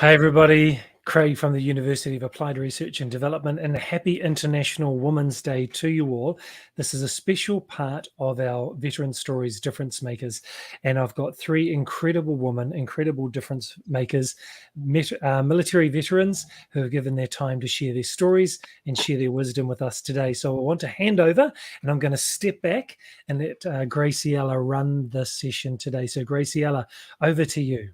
Hi, everybody. Craig from the University of Applied Research and Development, and a happy International Women's Day to you all. This is a special part of our Veteran Stories Difference Makers, and I've got three incredible women, incredible difference makers, military veterans who have given their time to share their stories and share their wisdom with us today. So I want to hand over, and I'm going to step back and let Graciela run this session today. So Graciela, over to you.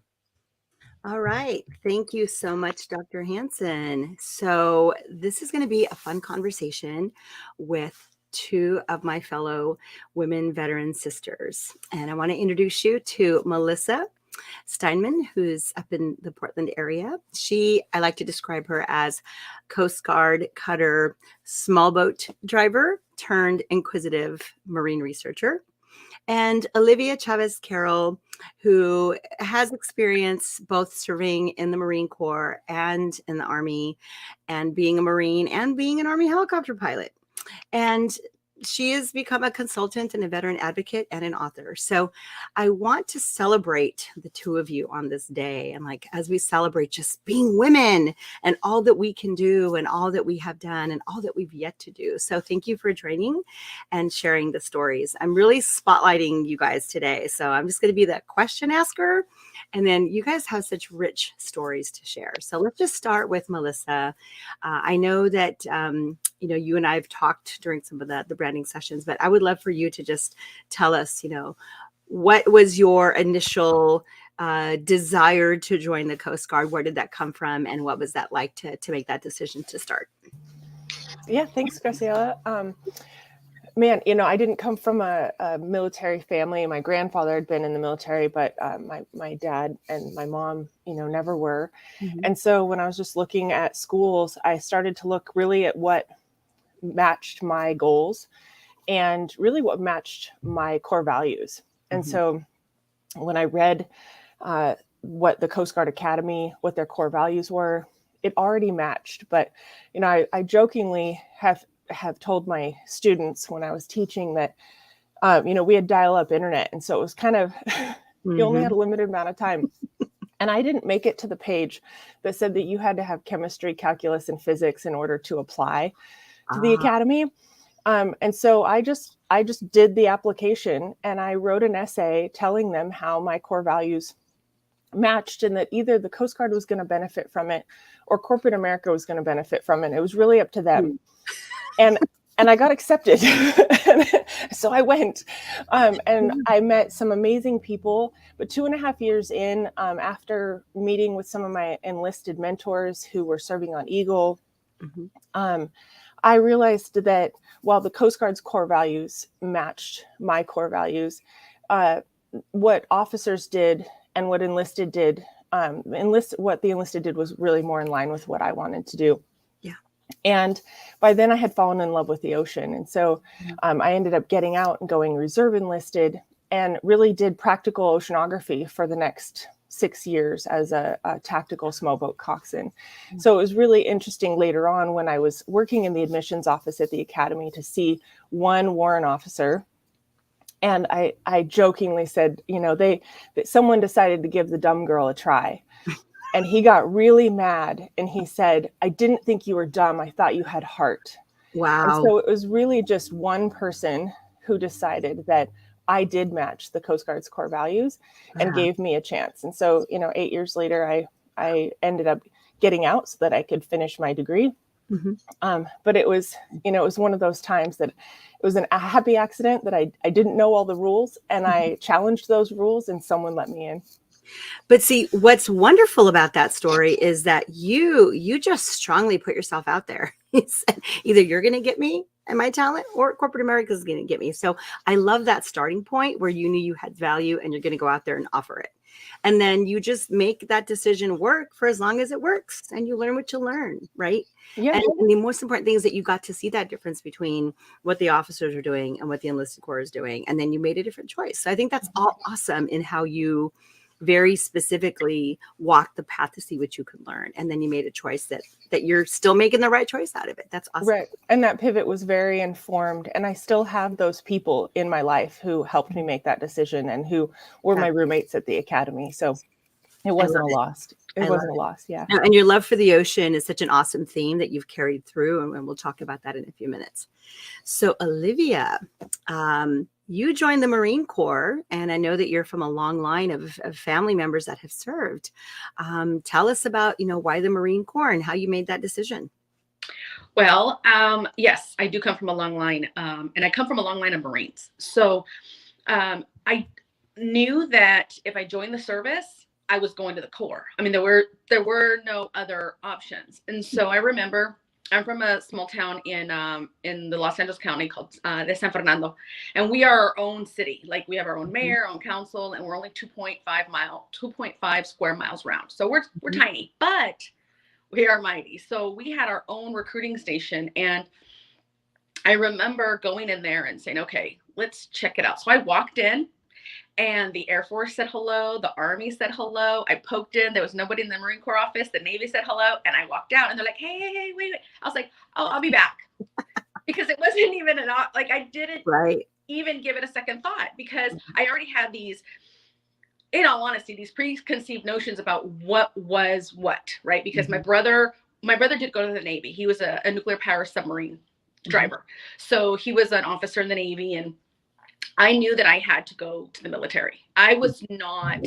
All right. Thank you so much, Dr. Hansen. So, this is going to be a fun conversation with two of my fellow women veteran sisters. And I want to introduce you to Melissa Steinman, who's up in the Portland area. I like to describe her as Coast Guard cutter, small boat driver turned inquisitive marine researcher. And Olivia Chavez-Carroll, who has experience both serving in the Marine Corps and in the Army, and being a Marine and being an Army helicopter pilot. And she has become a consultant and a veteran advocate and an author. So I want to celebrate the two of you on this day. And as we celebrate just being women and all that we can do and all that we have done and all that we've yet to do. So thank you for joining and sharing the stories. I'm really spotlighting you guys today. So I'm just going to be the question asker. And then you guys have such rich stories to share. So let's just start with Melissa. I know that, you and I have talked during some of the branding sessions, but I would love for you to just tell us, what was your initial desire to join the Coast Guard? Where did that come from? And what was that like to make that decision to start? Yeah, thanks, Graciela. Man, I didn't come from a military family. My grandfather had been in the military, but my dad and my mom, never were. Mm-hmm. And so when I was just looking at schools, I started to look really at what matched my goals and really what matched my core values. And mm-hmm. so when I read what the Coast Guard Academy, what their core values were, it already matched. But, I jokingly have told my students when I was teaching that, we had dial-up internet. And so it was kind of, mm-hmm. you only had a limited amount of time. And I didn't make it to the page that said that you had to have chemistry, calculus, and physics in order to apply to the academy. And so I just did the application and I wrote an essay telling them how my core values matched and that either the Coast Guard was going to benefit from it or corporate America was going to benefit from it. It was really up to them. And I got accepted. So I went and I met some amazing people. But 2.5 years in, after meeting with some of my enlisted mentors who were serving on Eagle, mm-hmm. I realized that while the Coast Guard's core values matched my core values, what officers did and what enlisted did, what the enlisted did was really more in line with what I wanted to do. Yeah. And by then I had fallen in love with the ocean. And so I ended up getting out and going reserve enlisted and really did practical oceanography for the next 6 years as a tactical small boat coxswain. Mm-hmm. So it was really interesting later on when I was working in the admissions office at the academy to see one warrant officer. And I jokingly said, that someone decided to give the dumb girl a try. And he got really mad and he said, "I didn't think you were dumb. I thought you had heart." Wow. And so it was really just one person who decided that I did match the Coast Guard's core values and gave me a chance. And so, 8 years later, I ended up getting out so that I could finish my degree. Mm-hmm. But it was, it was one of those times that it was a happy accident that I didn't know all the rules and I challenged those rules and someone let me in. But see, what's wonderful about that story is that you just strongly put yourself out there. Either you're going to get me and my talent or corporate America is going to get me. So I love that starting point where you knew you had value and you're going to go out there and offer it. And then you just make that decision work for as long as it works and you learn what you learn, right? Yeah. And the most important thing is that you got to see that difference between what the officers are doing and what the enlisted corps is doing. And then you made a different choice. So I think that's all awesome in how you very specifically walk the path to see what you could learn. And then you made a choice that you're still making the right choice out of it. That's awesome. Right. And that pivot was very informed. And I still have those people in my life who helped me make that decision and who were my roommates at the academy. So It wasn't a love it. loss. It I love wasn't a it. loss. Yeah. No, and your love for the ocean is such an awesome theme that you've carried through, and we'll talk about that in a few minutes. So, Olivia, you joined the Marine Corps, and I know that you're from a long line of family members that have served. Tell us about, why the Marine Corps and how you made that decision. Well, yes, I do come from a long line, and I come from a long line of Marines. So I knew that if I joined the service, I was going to the Corps. I mean, there were no other options. And so I remember I'm from a small town in the Los Angeles County called de San Fernando, and we are our own city. Like, we have our own mayor, own council, and we're only 2.5 square miles round. So we're tiny, but we are mighty. So we had our own recruiting station, and I remember going in there and saying, okay, let's check it out. So I walked in, and the Air Force said hello. The Army said hello. I poked in. There was nobody in the Marine Corps office. The Navy said hello. And I walked out, and they're like, hey, wait. I was like, oh, I'll be back. Because it wasn't even I didn't even give it a second thought, because I already had these, in all honesty, these preconceived notions about what was what, right? Because my brother did go to the Navy. He was a nuclear power submarine driver. So he was an officer in the Navy, and I knew that I had to go to the military. I was not,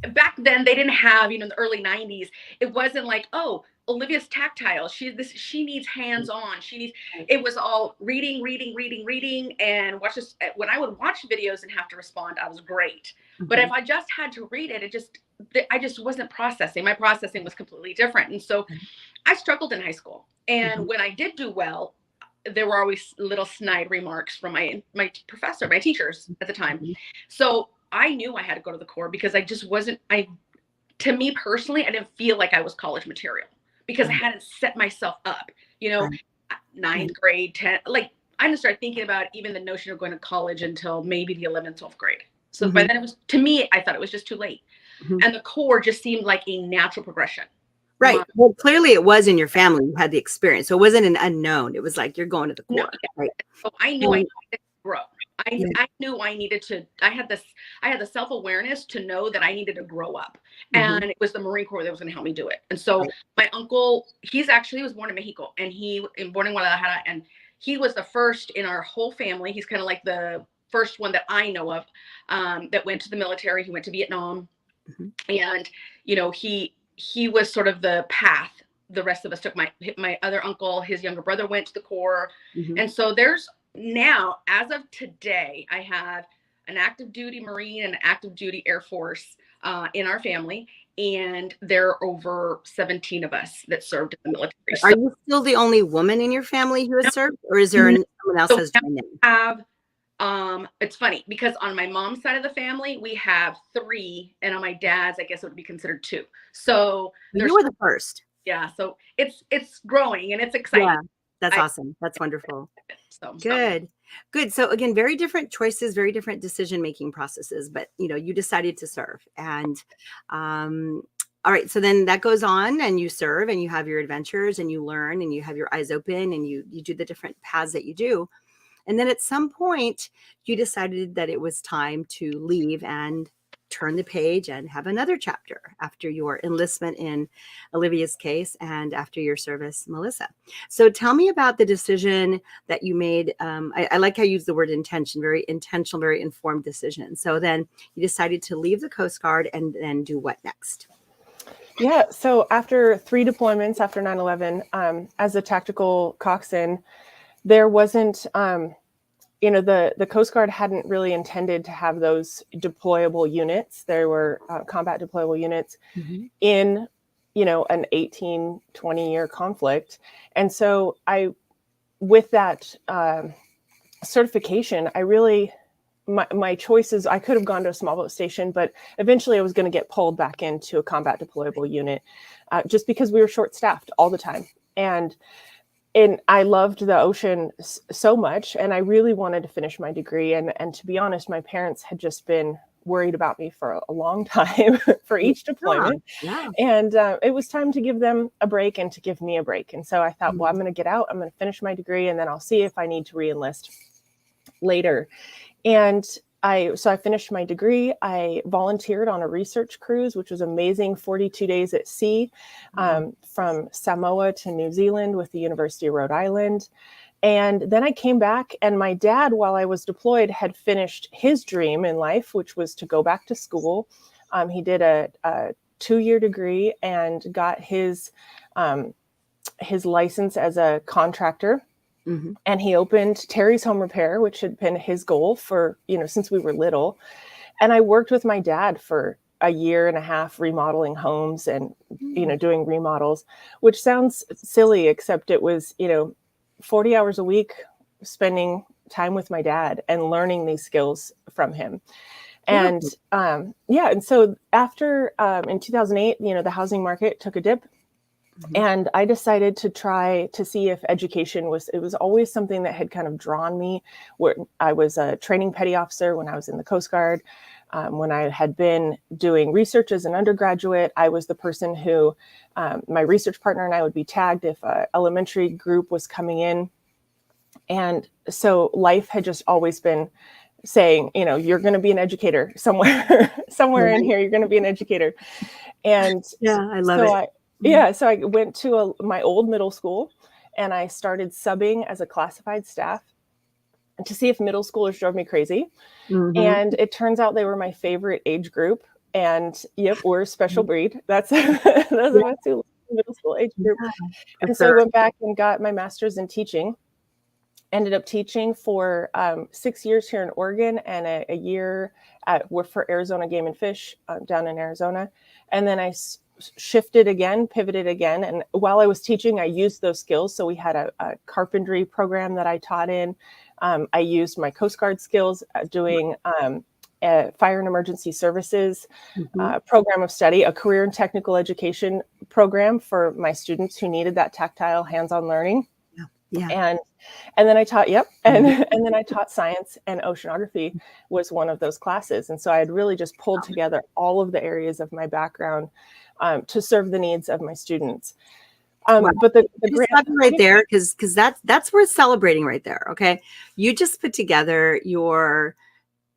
back then they didn't have, in the early 90s, it wasn't like, oh, Olivia's tactile. She needs hands-on. It was all reading, and watch this. When I would watch videos and have to respond, I was great. But if I just had to read it, I just wasn't processing. My processing was completely different. And so I struggled in high school. And when I did do well, there were always little snide remarks from my professor, my teachers at the time. So I knew I had to go to the Corps, because I just wasn't, to me personally, I didn't feel like I was college material, because I hadn't set myself up, ninth grade, 10th, I didn't start thinking about even the notion of going to college until maybe the 11th, 12th grade. So by then to me, I thought it was just too late. And the Corps just seemed like a natural progression. Right. Well, clearly it was in your family. You had the experience. So it wasn't an unknown. It was like, you're going to the Corps. No, right? So I knew I needed to grow. I knew I needed to, I had the self-awareness to know that I needed to grow up. And it was the Marine Corps that was going to help me do it. And so my uncle, he was born in Mexico, and born in Guadalajara, and he was the first in our whole family. He's kind of like the first one that I know of that went to the military. He went to Vietnam. And, he was sort of the path the rest of us took. My other uncle, his younger brother, went to the Corps. And so there's now, as of today, I have an active duty Marine and an active duty Air Force in our family. And there are over 17 of us that served in the military. Are you still the only woman in your family who has served, or is there someone else has joined in? It's funny, because on my mom's side of the family, we have 3, and on my dad's, I guess it would be considered 2. So you were the first. Yeah. So it's growing, and it's exciting. Yeah, that's awesome. That's wonderful. So good. So again, very different choices, very different decision-making processes, but you decided to serve. And all right, so then that goes on, and you serve, and you have your adventures, and you learn, and you have your eyes open, and you do the different paths that you do. And then at some point, you decided that it was time to leave and turn the page and have another chapter after your enlistment in Olivia's case and after your service, Melissa. So tell me about the decision that you made. I like how you use the word intention, very intentional, very informed decision. So then you decided to leave the Coast Guard, and then do what next? Yeah. So after 3 deployments after 9/11, as a tactical coxswain, there wasn't, the Coast Guard hadn't really intended to have those deployable units. There were combat deployable units in, an 18, 20-year conflict. And so with that certification, my choices, I could have gone to a small boat station, but eventually I was going to get pulled back into a combat deployable unit just because we were short-staffed all the time. And I loved the ocean so much, and I really wanted to finish my degree. And to be honest, my parents had just been worried about me for a long time for each deployment. Yeah. And it was time to give them a break and to give me a break. And so I thought, well, I'm going to get out, I'm going to finish my degree, and then I'll see if I need to re-enlist later. And so I finished my degree. I volunteered on a research cruise, which was amazing, 42 days at sea, from Samoa to New Zealand with the University of Rhode Island. And then I came back, and my dad, while I was deployed, had finished his dream in life, which was to go back to school. He did a 2-year degree and got his license as a contractor. Mm-hmm. And he opened Terry's Home Repair, which had been his goal for, since we were little. And I worked with my dad for a year and a half remodeling homes and, doing remodels, which sounds silly, except it was, 40 hours a week spending time with my dad and learning these skills from him. And and so after in 2008, the housing market took a dip. And I decided to try to see if education it was always something that had kind of drawn me. Where I was a training petty officer when I was in the Coast Guard. When I had been doing research as an undergraduate, I was the person who my research partner and I would be tagged if an elementary group was coming in. And so life had just always been saying, you're going to be an educator somewhere, in here, you're going to be an educator. And I love it. So I went to my old middle school, and I started subbing as a classified staff to see if middle schoolers drove me crazy. Mm-hmm. And it turns out they were my favorite age group. And we're a special breed. That's my middle school age group. And so I went back and got my master's in teaching. Ended up teaching for 6 years here in Oregon and a year for Arizona Game and Fish down in Arizona. And then I pivoted again. And while I was teaching, I used those skills. So we had a carpentry program that I taught in. I used my Coast Guard skills doing fire and emergency services program of study, a career and technical education program for my students who needed that tactile hands-on learning. And then I taught, and then I taught science, and oceanography was one of those classes. And so I had really just pulled together all of the areas of my background to serve the needs of my students. But the grant right there, because that's worth celebrating right there. Okay, you just put together your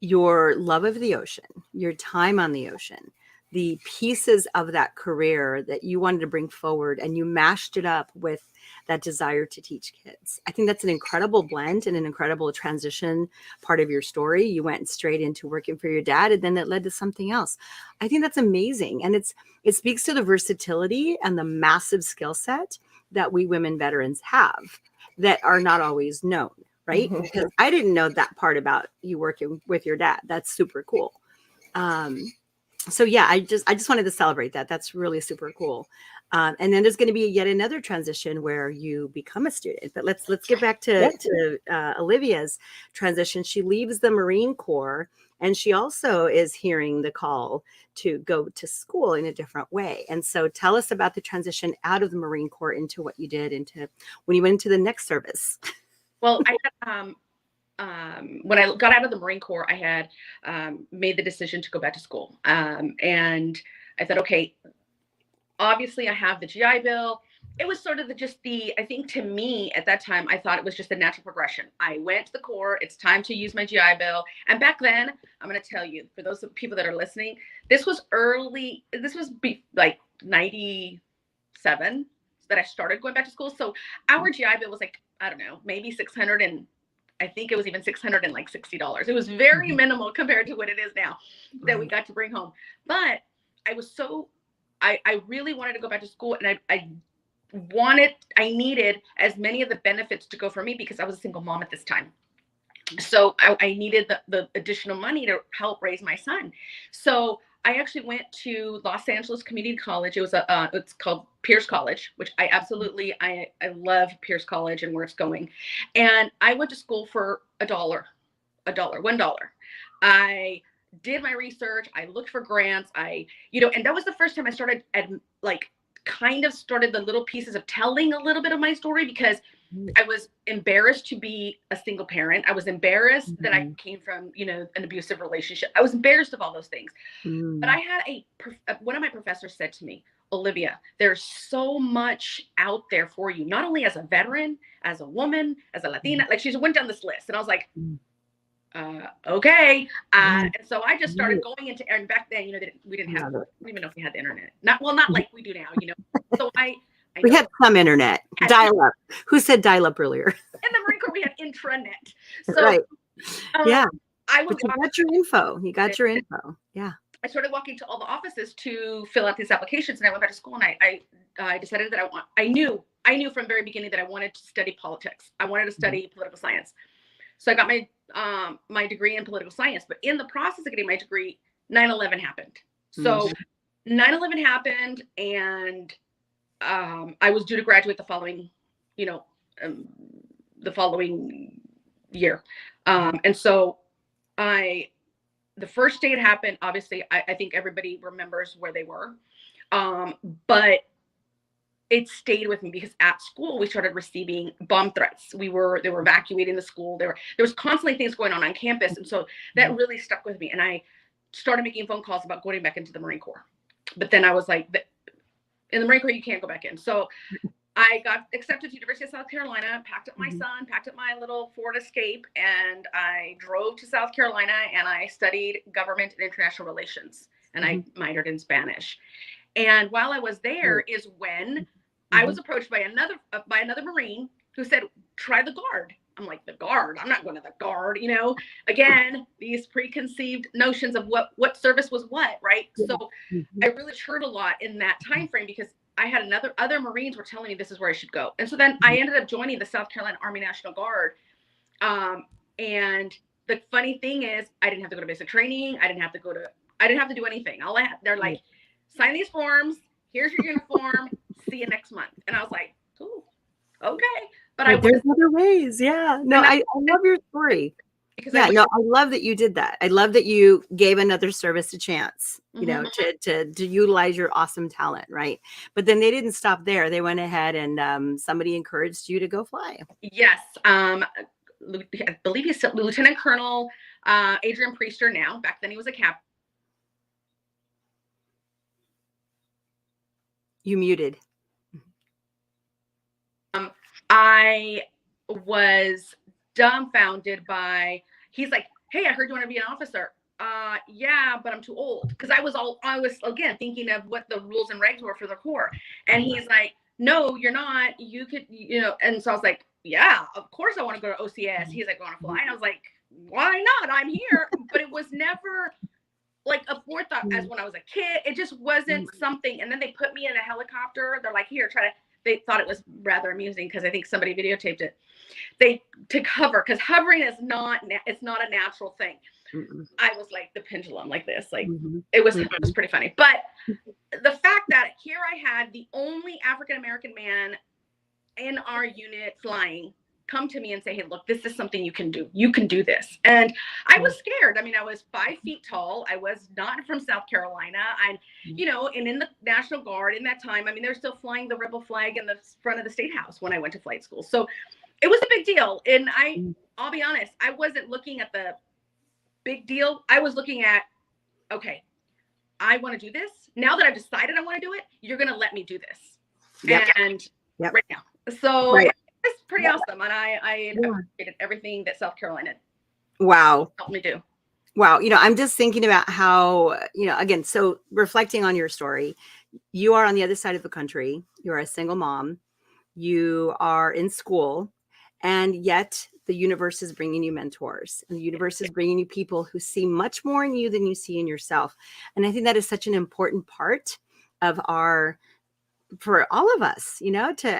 love of the ocean, your time on the ocean, the pieces of that career that you wanted to bring forward, and you mashed it up with that desire to teach kids. I think that's an incredible blend and an incredible transition part of your story. You went straight into working for your dad, and then it led to something else. I think that's amazing. And it speaks to the versatility and the massive skill set that we women veterans have that are not always known, right? Because I didn't know that part about you working with your dad. That's super cool. So I just wanted to celebrate that. That's really super cool. And then there's going to be yet another transition where you become a student. But let's get back to Olivia's transition. She leaves the Marine Corps, and she also is hearing the call to go to school in a different way. And so tell us about the transition out of the Marine Corps into what you did into when you went into the next service. Well, I had, when I got out of the Marine Corps, I had made the decision to go back to school. And I thought, okay, obviously I have the GI Bill. It was sort of I think to me at that time, I thought it was just a natural progression. I went to the Corps. It's time to use my GI Bill. And back then, I'm going to tell you, for those people that are listening, this was like 97 that I started going back to school. So our GI Bill was like, I don't know, maybe 600, and I think it was even $660. It was very minimal compared to what it is now that we got to bring home. But I really wanted to go back to school, and I needed as many of the benefits to go for me because I was a single mom at this time. So I needed the additional money to help raise my son. So I actually went to Los Angeles Community College. It was it's called Pierce College, which I love Pierce College and where it's going. And I went to school for $1. I did my research. I looked for grants. And that was the first time I started started the little pieces of telling a little bit of my story, because I was embarrassed to be a single parent. I was embarrassed that I came from, an abusive relationship. I was embarrassed of all those things. But I had one of my professors said to me, Olivia, there's so much out there for you, not only as a veteran, as a woman, as a Latina. Like, she went down this list, and I was like, Okay. And so I just started going into, and back then, we didn't have, I don't even know if we had the internet. Not like we do now, So we had some internet, dial up. Who said dial up earlier? In the Marine Corps, we had intranet. So, right. Yeah. But you got your info. You got your info. Yeah. I started walking to all the offices to fill out these applications, and I went back to school, and I decided that I knew from the very beginning that I wanted to study politics. I wanted to study political science. So I got my degree in political science, but in the process of getting my degree, 9/11 happened. So 9/11 happened, and I was due to graduate the following year. And so the first day it happened, obviously, I think everybody remembers where they were. But it stayed with me because at school we started receiving bomb threats. They were evacuating the school. There was constantly things going on campus. And so that really stuck with me. And I started making phone calls about going back into the Marine Corps. But then I was like, in the Marine Corps, you can't go back in. So I got accepted to University of South Carolina, packed up my son, packed up my little Ford Escape, and I drove to South Carolina, and I studied government and international relations, and I minored in Spanish. And while I was there is when I was approached by another Marine who said, try the Guard. I'm like, the Guard? I'm not going to the Guard, Again, these preconceived notions of what service was what, right? So I really matured a lot in that time frame because I had other Marines were telling me this is where I should go. And so then I ended up joining the South Carolina Army National Guard. And the funny thing is I didn't have to go to basic training. I didn't have to do anything. They're like, sign these forms. Here's your uniform. See you next month. And I was like, ooh, okay. But there's other ways. Yeah. No, I love your story. Because I love that you did that. I love that you gave another service a chance, to utilize your awesome talent, right? But then they didn't stop there. They went ahead and somebody encouraged you to go fly. Yes. I believe he's still Lieutenant Colonel Adrian Priester now. Back then he was a captain. You muted. I was dumbfounded by, he's like, hey, I heard you want to be an officer. Yeah, but I'm too old. Because I was again thinking of what the rules and regs were for the Corps. And he's like, no, you're not. You could, and so I was like, yeah, of course I want to go to OCS. He's like, want to fly? And I was like, why not? I'm here. But it was never like a forethought as when I was a kid. It just wasn't something. And then they put me in a helicopter. They're like, here, they thought it was rather amusing because I think somebody videotaped it. To hover, because hovering is not a natural thing. I was like the pendulum like this, like it was pretty funny. But the fact that here I had the only African-American man in our unit flying come to me and say, hey, look, this is something you can do. You can do this. And I was scared. I mean, I was 5 feet tall. I was not from South Carolina. And, and in the National Guard in that time, I mean, they're still flying the rebel flag in the front of the State House when I went to flight school. So it was a big deal. And I'll be honest, I wasn't looking at the big deal. I was looking at, okay, I want to do this. Now that I've decided I want to do it, you're going to let me do this. And right now. So it's pretty awesome. And I appreciated everything that South Carolina helped me do. Wow. I'm just thinking about how, again, so reflecting on your story, you are on the other side of the country. You're a single mom. You are in school, and yet the universe is bringing you mentors, and the universe is bringing you people who see much more in you than you see in yourself. And I think that is such an important part of for all of us,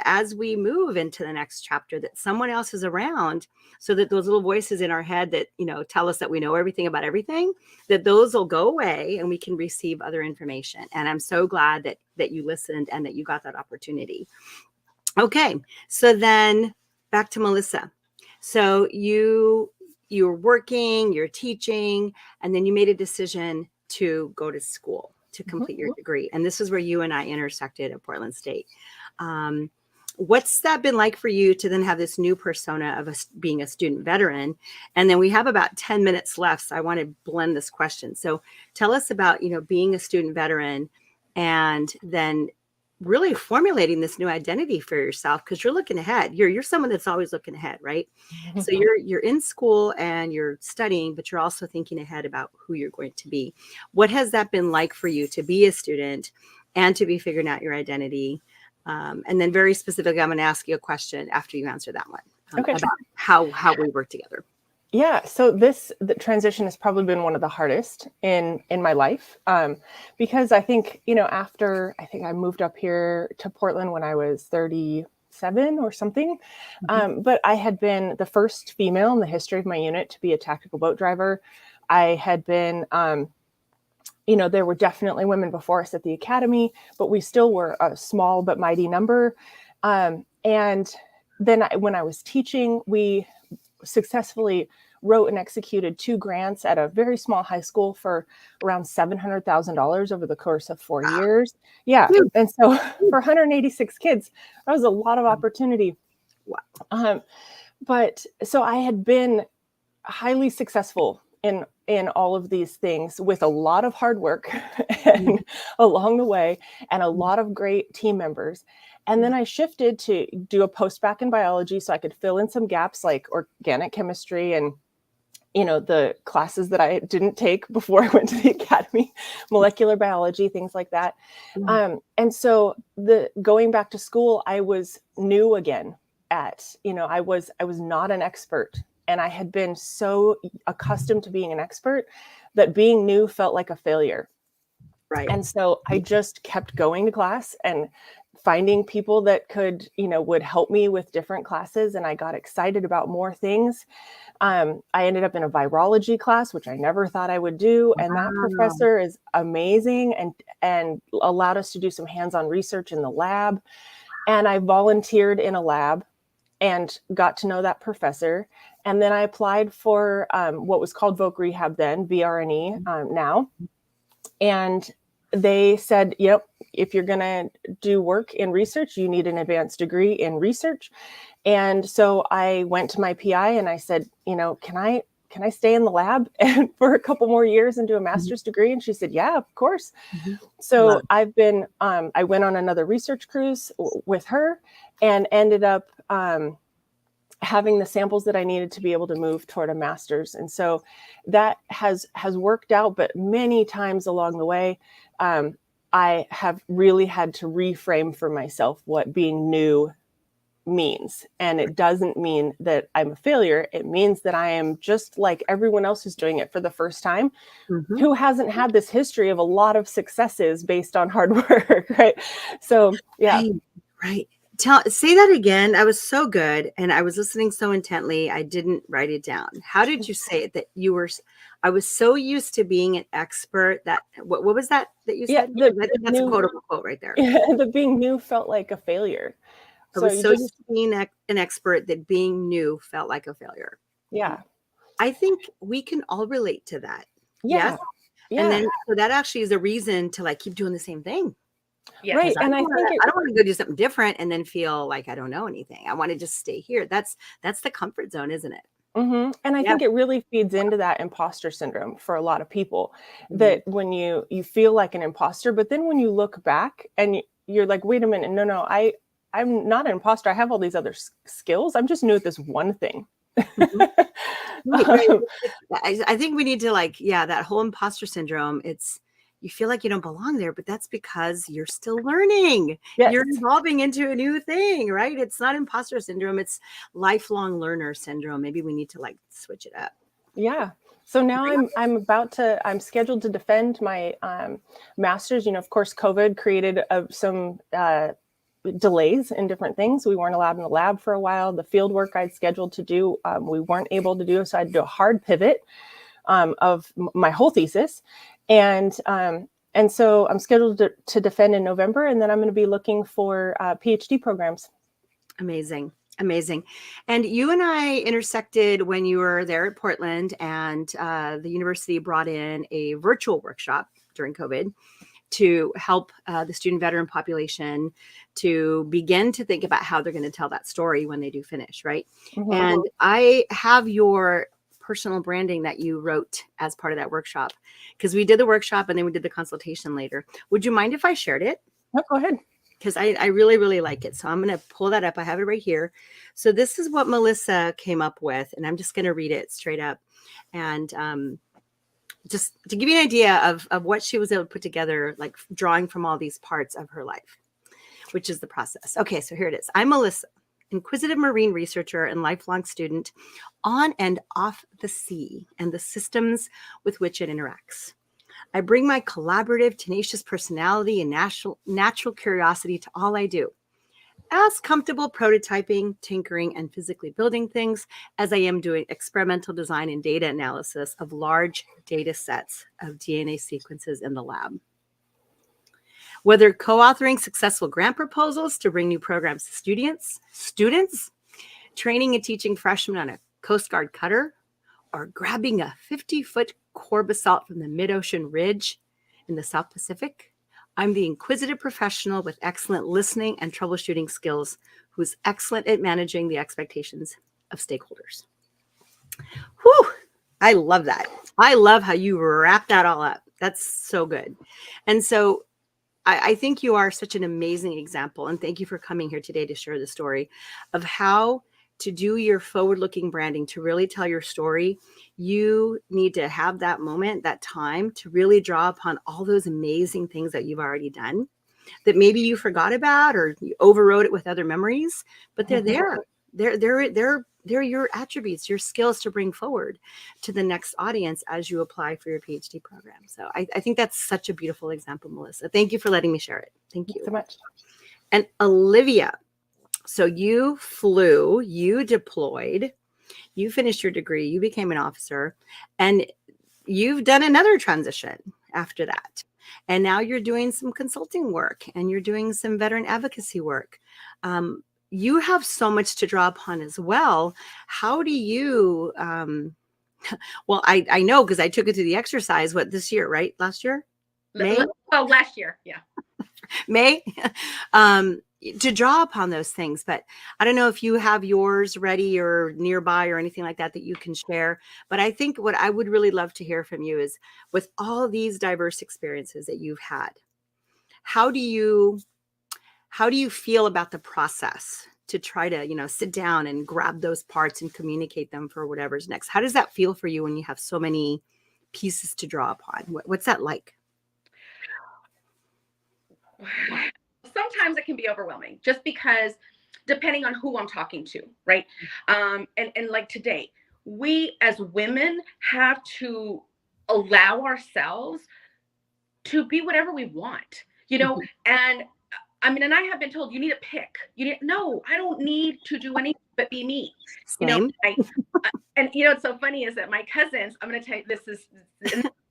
as we move into the next chapter, that someone else is around, so that those little voices in our head that, tell us that we know everything about everything, that those will go away and we can receive other information. And I'm so glad that you listened and that you got that opportunity. Okay. So then back to Melissa. So you're working, you're teaching, and then you made a decision to go to school to complete your degree. And this is where you and I intersected at Portland State. What's that been like for you to then have this new persona of being a student veteran? And then we have about 10 minutes left, so I want to blend this question. So tell us about, being a student veteran, and then really formulating this new identity for yourself, because you're looking ahead. You're someone that's always looking ahead, right? So you're in school and you're studying, but you're also thinking ahead about who you're going to be. What has that been like for you to be a student and to be figuring out your identity? And then very specifically, I'm going to ask you a question after you answer that one Okay. about how we work together. Yeah, so the transition has probably been one of the hardest in my life, because I think, after I think I moved up here to Portland when I was 37 or something, but I had been the first female in the history of my unit to be a tactical boat driver. I had been, there were definitely women before us at the academy, but we still were a small but mighty number. And then when I was teaching, we successfully wrote and executed 2 grants at a very small high school for around $700,000 over the course of 4 years. Yeah. And so for 186 kids, that was a lot of opportunity. Wow. But so I had been highly successful in all of these things with a lot of hard work and along the way, and a lot of great team members. And then I shifted to do a postbac in biology so I could fill in some gaps like organic chemistry and, the classes that I didn't take before I went to the academy, molecular biology, things like that. And so going back to school, I was new again I was not an expert, and I had been so accustomed to being an expert that being new felt like a failure. Right. And so I just kept going to class and finding people that could, would help me with different classes. And I got excited about more things. I ended up in a virology class, which I never thought I would do. And that professor is amazing and allowed us to do some hands-on research in the lab. And I volunteered in a lab and got to know that professor. And then I applied for what was called Voc Rehab then, VRNE now. And they said, yep, if you're going to do work in research, you need an advanced degree in research. And so I went to my PI and I said, can I stay in the lab and for a couple more years and do a master's degree? And she said, yeah, of course. So I've been, I went on another research cruise with her and ended up having the samples that I needed to be able to move toward a master's. And so that has worked out, but many times along the way, I have really had to reframe for myself what being new means. And it doesn't mean that I'm a failure. It means that I am just like everyone else who's doing it for the first time, who hasn't had this history of a lot of successes based on hard work, right? So, yeah. Right. Say that again. That was so good. And I was listening so intently. I didn't write it down. How did you say it? That you were, I was so used to being an expert that, what was that you said? I think that's a quotable quote right there. The being new felt like a failure. I was so used to being an expert that being new felt like a failure. Yeah. I think we can all relate to that. Yeah. Yes? Yeah. And then so that actually is a reason to keep doing the same thing. Yeah, right. And I don't want to go do something different and then feel like I don't know anything. I want to just stay here. That's the comfort zone, isn't it? And I think it really feeds into that imposter syndrome for a lot of people, that when you feel like an imposter, but then when you look back and you're like, wait a minute, no, I'm not an imposter. I have all these other skills. I'm just new at this one thing. Right. I think we need to that whole imposter syndrome. You feel like you don't belong there, but that's because you're still learning. Yes. You're evolving into a new thing, right? It's not imposter syndrome. It's lifelong learner syndrome. Maybe we need to switch it up. Yeah. So now I'm scheduled to defend my master's. Of course, COVID created some delays in different things. We weren't allowed in the lab for a while. The field work I'd scheduled to do, we weren't able to do. So I had to do a hard pivot of my whole thesis. And so I'm scheduled to defend in November, and then I'm going to be looking for PhD programs. Amazing. And you and I intersected when you were there at Portland, and the university brought in a virtual workshop during COVID to help the student veteran population to begin to think about how they're going to tell that story when they do finish, right? And I have your personal branding that you wrote as part of that workshop, because we did the workshop and then we did the consultation later. Would you mind if I shared it? No, go ahead. because I really, really like it. So I'm going to pull that up. I have it right here. So this is what Melissa came up with, and I'm just going to read it straight up. And just to give you an idea of what she was able to put together, like drawing from all these parts of her life, which is the process. Okay, so here it is. I'm Melissa, inquisitive marine researcher and lifelong student on and off the sea and the systems with which it interacts. I bring my collaborative, tenacious personality and natural curiosity to all I do. As comfortable prototyping, tinkering, and physically building things as I am doing experimental design and data analysis of large data sets of DNA sequences in the lab. Whether co-authoring successful grant proposals to bring new programs to students, training and teaching freshmen on a Coast Guard cutter, or grabbing a 50-foot core basalt from the mid-ocean ridge in the South Pacific, I'm the inquisitive professional with excellent listening and troubleshooting skills who's excellent at managing the expectations of stakeholders. Whew, I love that. I love how you wrap that all up. That's so good. And so I think you are such an amazing example, and thank you for coming here today to share the story of how to do your forward-looking branding, to really tell your story. You need to have that moment, that time to really draw upon all those amazing things that you've already done that maybe you forgot about or you overrode it with other memories, but they're there. They're your attributes, your skills to bring forward to the next audience as you apply for your PhD program. So I think that's such a beautiful example, Melissa. Thank you for letting me share it. Thank you. Thanks so much. And Olivia, so you flew, you deployed, you finished your degree, you became an officer, and you've done another transition after that. And now you're doing some consulting work and you're doing some veteran advocacy work. You have so much to draw upon as well. How do you, well, I know because I took it to the exercise, this year, right? Last year? May? Oh, last year. Yeah. May? To draw upon those things. But I don't know if you have yours ready or nearby or anything like that you can share. But I think what I would really love to hear from you is, with all these diverse experiences that you've had, how do you feel about the process to try to, sit down and grab those parts and communicate them for whatever's next? How does that feel for you when you have so many pieces to draw upon? What's that like? Sometimes it can be overwhelming, just because depending on who I'm talking to, right? And like today, we as women have to allow ourselves to be whatever we want, and I mean, and I have been told you need to pick. No, I don't need to do anything but be me. Same. And what's so funny is that my cousins, I'm going to tell you, this is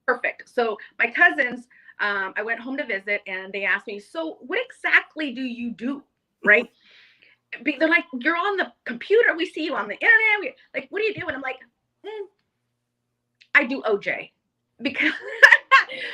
perfect. So my cousins, I went home to visit and they asked me, so what exactly do you do? Right. They're like, you're on the computer. We see you on the internet. Like, what do you do? And I'm like, I do OJ, because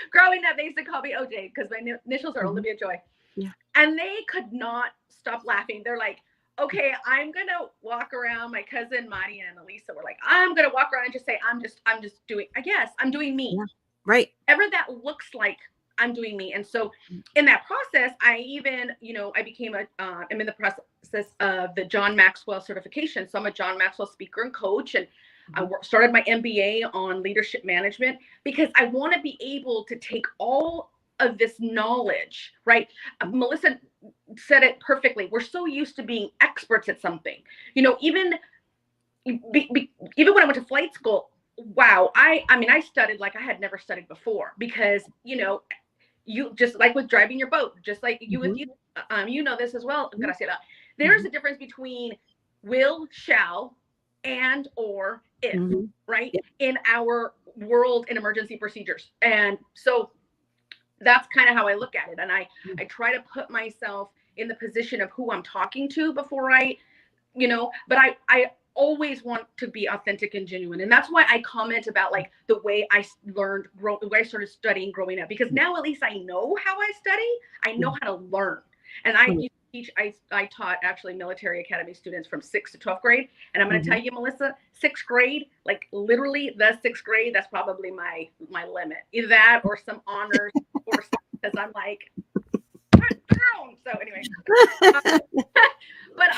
growing up, they used to call me OJ because my initials are Olivia Joy. Yeah. And they could not stop laughing. They're like, okay, I'm going to walk around. My cousin, Madi and Elisa were like, I'm going to walk around and just say, I'm just doing, I guess I'm doing me. Yeah. Right. Whatever that looks like, I'm doing me. And so in that process, I even, I became I'm in the process of the John Maxwell certification. So I'm a John Maxwell speaker and coach. And I started my MBA on leadership management because I want to be able to take all of this knowledge, right? Melissa said it perfectly. We're so used to being experts at something, even when I went to flight school. Wow. I mean, I studied like I had never studied before, because, you just like with driving your boat, just like you with you, this as well, Graciela. There's a difference between will, shall, and or if, right? In our world in emergency procedures. And so that's kind of how I look at it. And I try to put myself in the position of who I'm talking to before but I always want to be authentic and genuine. And that's why I comment about like the way I learned, the way I started studying growing up, because now at least I know how I study. I know how to learn. And I taught actually military academy students from 6th to 12th grade. And I'm going to tell you, Melissa, 6th grade, like literally the 6th grade, that's probably my limit. Either that or some honors or something, because I'm like, pounds. So anyway, but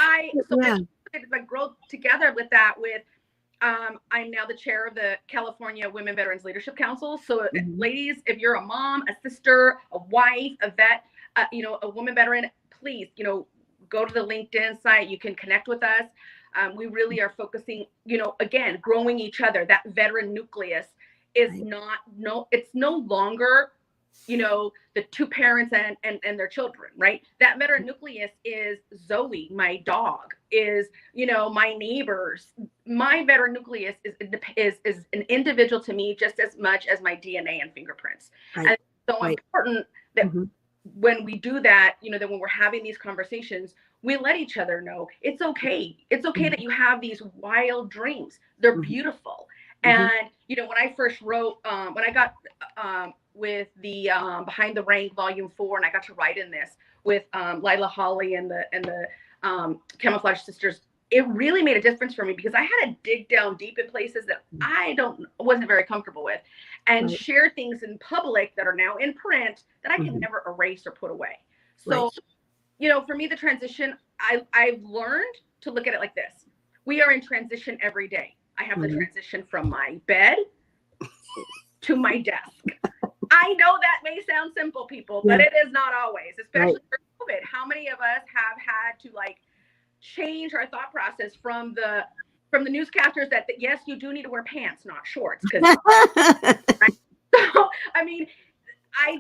Yeah. I grow together with that. I'm now the chair of the California Women Veterans Leadership Council. So, ladies, if you're a mom, a sister, a wife, a vet, a woman veteran, please, go to the LinkedIn site. You can connect with us. We really are focusing, again, growing each other. That veteran nucleus is it's no longer, the two parents and their children, right? That veteran nucleus is Zoe, my dog, is, my neighbors. My veteran nucleus is an individual to me just as much as my DNA and fingerprints. Right. And it's so important that when we do that, that when we're having these conversations, we let each other know it's okay. It's okay that you have these wild dreams. They're beautiful. And, when I first wrote, when I got with the Behind the Rank Volume 4, and I got to write in this with Lila Holly and the Camouflage Sisters, it really made a difference for me because I had to dig down deep in places that I wasn't very comfortable with, and share things in public that are now in print that I can never erase or put away. So, for me, the transition, I've learned to look at it like this. We are in transition every day. I have the transition from my bed to my desk. I know that may sound simple, people, but it is not always, especially for COVID. How many of us have had to change our thought process from the newscasters that yes, you do need to wear pants, not shorts. So, I mean, I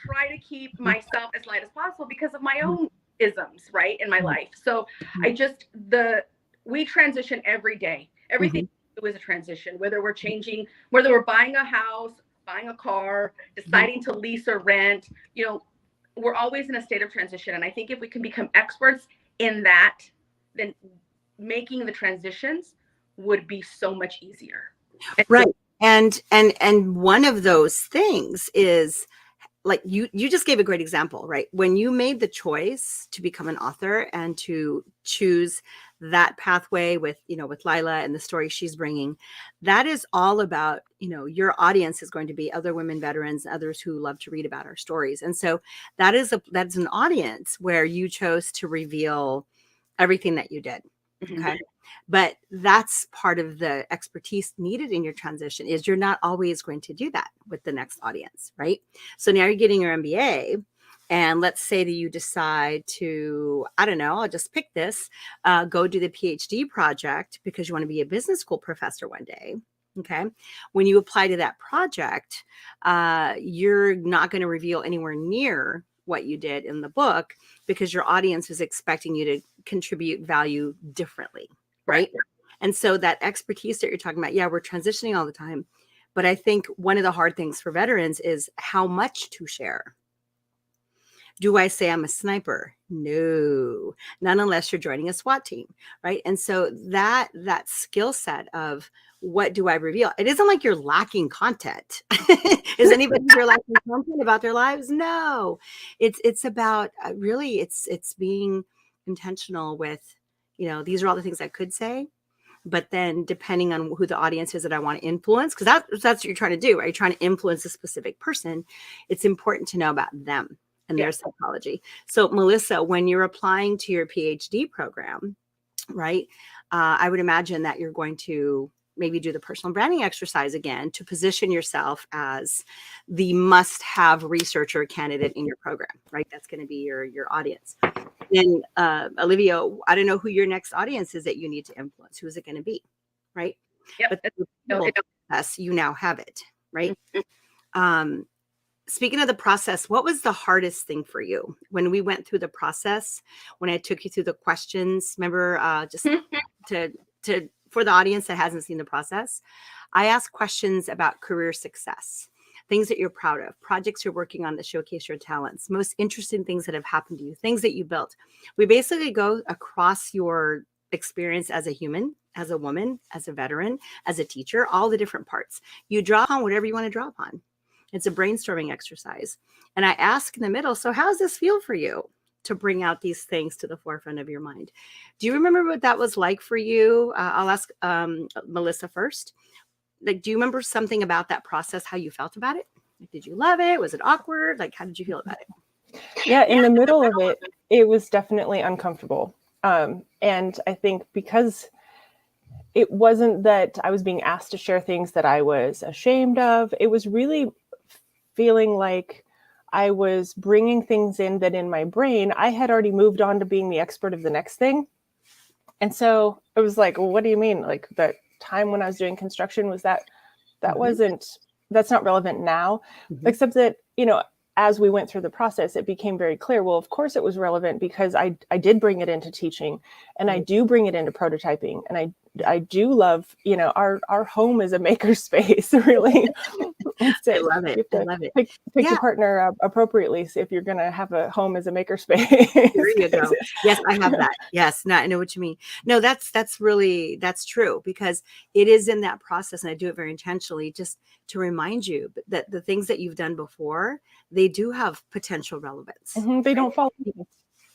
try to keep myself as light as possible because of my own isms, right, in my life. So we transition every day. Everything we do is a transition, whether we're buying a house, buying a car, deciding to lease or rent, we're always in a state of transition. And I think if we can become experts in that, then making the transitions would be so much easier. Right. And one of those things is, like you just gave a great example, right? When you made the choice to become an author and to choose that pathway with Lila and the story she's bringing, that is all about, your audience is going to be other women veterans, others who love to read about our stories. And so that's an audience where you chose to reveal everything that you did. Okay. But that's part of the expertise needed in your transition, is you're not always going to do that with the next audience, right? So now you're getting your MBA, and let's say that you decide to, I don't know, I'll just pick this, go do the PhD project because you want to be a business school professor one day. Okay. When you apply to that project, you're not going to reveal anywhere near what you did in the book because your audience is expecting you to contribute value differently. Right. And so that expertise that you're talking about, we're transitioning all the time. But I think one of the hard things for veterans is how much to share. Do I say I'm a sniper? No, not unless you're joining a SWAT team. Right. And so that skill set of what do I reveal? It isn't like you're lacking content. Is anybody here lacking content about their lives? No, it's about really it's being intentional with, these are all the things I could say, but then depending on who the audience is that I want to influence, because that's what you're trying to do, right? You're trying to influence a specific person. It's important to know about them and their psychology. So Melissa, when you're applying to your PhD program, right, I would imagine that you're going to maybe do the personal branding exercise again to position yourself as the must-have researcher candidate in your program, right? That's going to be your audience. And Olivia, I don't know who your next audience is that you need to influence. Who is it going to be, right? Yep. But you now have it, right? Speaking of the process, what was the hardest thing for you when we went through the process? When I took you through the questions, remember, just to for the audience that hasn't seen the process, I asked questions about career success, things that you're proud of, projects you're working on that showcase your talents, most interesting things that have happened to you, things that you built. We basically go across your experience as a human, as a woman, as a veteran, as a teacher, all the different parts. You draw on whatever you want to draw upon. It's a brainstorming exercise. And I ask in the middle, so how does this feel for you to bring out these things to the forefront of your mind? Do you remember what that was like for you? I'll ask Melissa first. Like, do you remember something about that process, how you felt about it? Like, did you love it? Was it awkward? Like, how did you feel about it? Yeah, in the middle of it, it was definitely uncomfortable. And I think because it wasn't that I was being asked to share things that I was ashamed of, it was really feeling like I was bringing things in that in my brain, I had already moved on to being the expert of the next thing. And so it was like, well, what do you mean? Like that time when I was doing construction, was that that's not relevant now, except that, as we went through the process, it became very clear. Well, of course it was relevant because I did bring it into teaching, and I do bring it into prototyping, and I do love, our home is a maker space, really. I love it. I love it. Pick your partner appropriately if you're going to have a home as a maker space. There you go. Yes, I have that. Yes, no, I know what you mean. No, that's true, because it is in that process, and I do it very intentionally just to remind you that the things that you've done before, they do have potential relevance. They don't fall.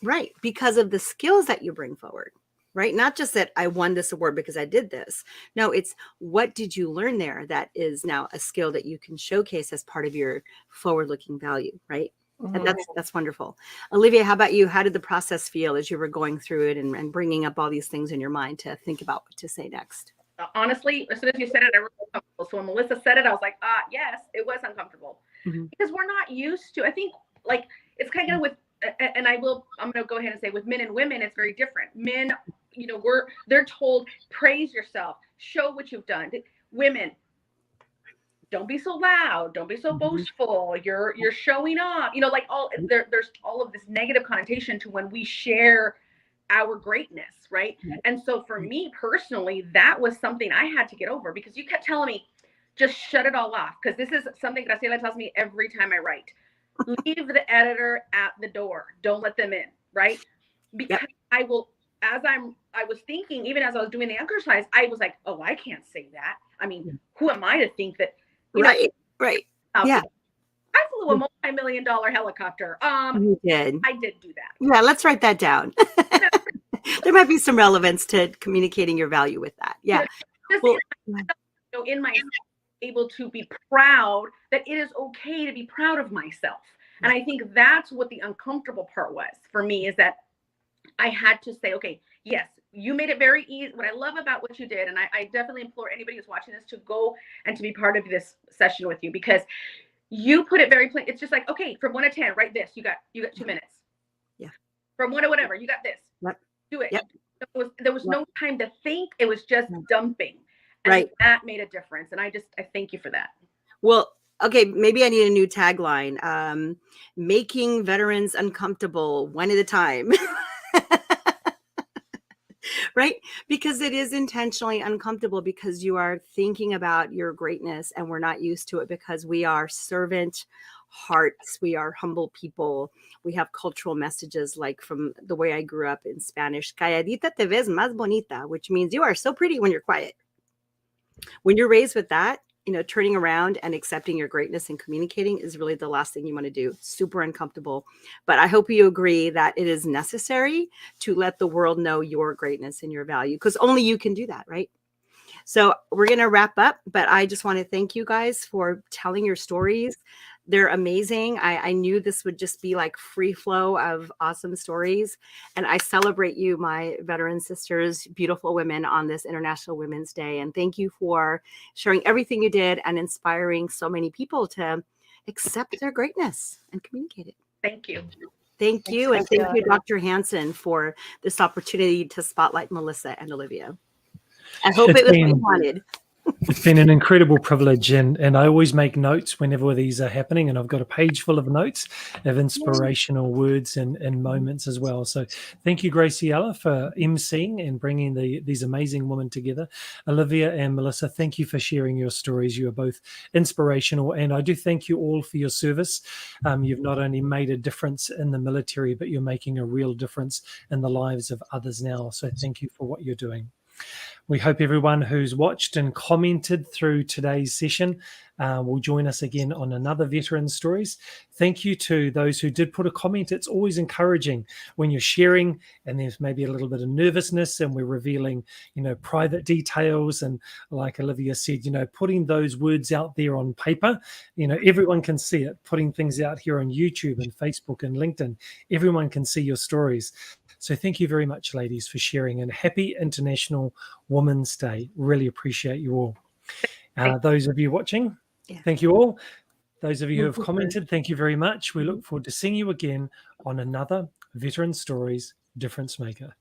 Right, because of the skills that you bring forward. Right? Not just that I won this award because I did this. No, it's what did you learn there that is now a skill that you can showcase as part of your forward-looking value, right? And that's wonderful. Olivia, how about you? How did the process feel as you were going through it and bringing up all these things in your mind to think about what to say next? Honestly, as soon as you said it, I was uncomfortable. So when Melissa said it, I was like, yes, it was uncomfortable. Because we're not used to, I think, like, it's kind of with, and I'm going to go ahead and say with men and women, it's very different. Men, they're told, praise yourself, show what you've done. Women, don't be so loud, don't be so boastful, you're showing off, like there's all of this negative connotation to when we share our greatness, right? And so for me personally, that was something I had to get over, because you kept telling me, just shut it all off. Because this is something Graciela tells me every time I write. Leave the editor at the door. Don't let them in, right? Because I will, I was thinking, even as I was doing the exercise, I was like, oh, I can't say that. I mean, who am I to think that, Right. Yeah. I flew a multi-million-dollar helicopter. You did. I did do that. Yeah, let's write that down. There might be some relevance to communicating your value with that. Yeah. Well, in myself, able to be proud that it is okay to be proud of myself. And I think that's what the uncomfortable part was for me, is that I had to say, okay, yes, you made it very easy. What I love about what you did, and I definitely implore anybody who's watching this to go and to be part of this session with you, because you put it very plain. It's just like, okay, from 1 to 10, write this. You got 2 minutes. Yeah. From 1 to whatever, you got this. Yep. Do it. Yep. There was no time to think. It was just dumping. And that made a difference. And I thank you for that. Well, okay, maybe I need a new tagline. Making veterans uncomfortable one at a time. Right? Because it is intentionally uncomfortable, because you are thinking about your greatness, and we're not used to it because we are servant hearts. We are humble people. We have cultural messages, like from the way I grew up in Spanish, calladita te ves más bonita, which means you are so pretty when you're quiet. When you're raised with that, turning around and accepting your greatness and communicating is really the last thing you want to do. Super uncomfortable. But I hope you agree that it is necessary to let the world know your greatness and your value, because only you can do that, right? So we're going to wrap up, but I just want to thank you guys for telling your stories. They're amazing. I knew this would just be like free flow of awesome stories. And I celebrate you, my veteran sisters, beautiful women, on this International Women's Day. And thank you for sharing everything you did and inspiring so many people to accept their greatness and communicate it. Thank you. Thank you. And thank you, Dr. Hansen, for this opportunity to spotlight Melissa and Olivia. I hope it was what you wanted. It's been an incredible privilege, and I always make notes whenever these are happening, and I've got a page full of notes of inspirational words and moments as well. So thank you, Graciela, for emceeing and bringing these amazing women together. Olivia and Melissa, thank you for sharing your stories. You are both inspirational, and I do thank you all for your service. You've not only made a difference in the military, but you're making a real difference in the lives of others now. So thank you for what you're doing. We hope everyone who's watched and commented through today's session will join us again on another Veteran Stories. Thank you to those who did put a comment. It's always encouraging when you're sharing and there's maybe a little bit of nervousness and we're revealing, private details. And like Olivia said, putting those words out there on paper, everyone can see it. Putting things out here on YouTube and Facebook and LinkedIn, everyone can see your stories. So thank you very much, ladies, for sharing, and happy International Women's Day. Really appreciate you all. Those of you watching, thank you all. Those of you who have commented, thank you very much. We look forward to seeing you again on another Veteran Stories Difference Maker.